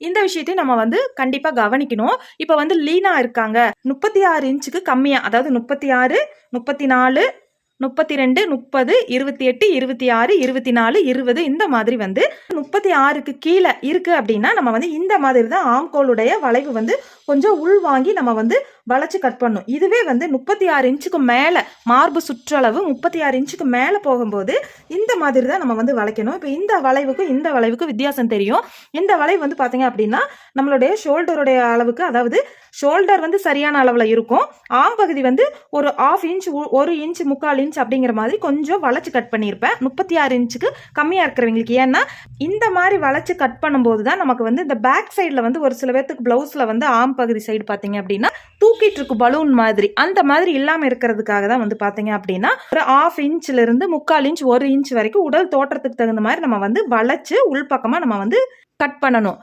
இந்த விஷயத்தையும் நம்ம வந்து கண்டிப்பாக கவனிக்கணும். இப்போ வந்து லீனா இருக்காங்க, 36 இன்ச்சுக்கு கம்மியாக, அதாவது 36, 34, 32, 30, 28, 26, 24, 20 இந்த மாதிரி வந்து 36க்கு கீழே இருக்கு அப்படின்னா நம்ம வந்து இந்த மாதிரி தான் ஆம்கோலுடைய வளைவு வந்து கொஞ்சம் உள்வாங்கி நம்ம வந்து வளைச்சு கட் பண்ணணும். இதுவே வந்து 36 இன்ச்சுக்கு மேலே, மார்பு சுற்றளவு 36 இன்ச்சுக்கு மேலே போகும்போது இந்த மாதிரி தான் நம்ம வந்து வளைக்கணும். இப்போ இந்த வளைவுக்கும் இந்த வளைவுக்கும் வித்தியாசம் தெரியும். இந்த வளைவு வந்து பார்த்தீங்க அப்படின்னா நம்மளுடைய ஷோல்டருடைய அளவுக்கு, அதாவது ஷோல்டர் வந்து சரியான அளவில் இருக்கும், ஆம் பகுதி வந்து ஒரு 1/2 இன்ச், 1 இன்ச், 3/4 இன்ச் அப்படிங்கிற மாதிரி கொஞ்சம் வளைச்சு கட் பண்ணியிருப்பேன் 36 இன்ச்சுக்கு கம்மியாக இருக்கிறவங்களுக்கு. ஏன்னா இந்த மாதிரி வளைச்சு கட் பண்ணும்போது தான் நமக்கு வந்து இந்த பேக் சைடில் வந்து ஒரு சில பேர்த்துக்கு ப்ளவுஸில் வந்து ஆம் பகுதி சைடு பார்த்தீங்க அப்படின்னா தூக்கிட்டு இருக்கு பலூன் மாதிரி, அந்த மாதிரி இல்லாமல் இருக்கிறதுக்காக தான் வந்து பார்த்தீங்க அப்படின்னா ஒரு 1/2 இன்ச்சிலிருந்து 3/4 இன்ச், 1 இன்ச் வரைக்கும் உடல் தோற்றத்துக்கு தகுந்த மாதிரி நம்ம வந்து வளைச்சு உள்பக்கமாக நம்ம வந்து கட் பண்ணணும்.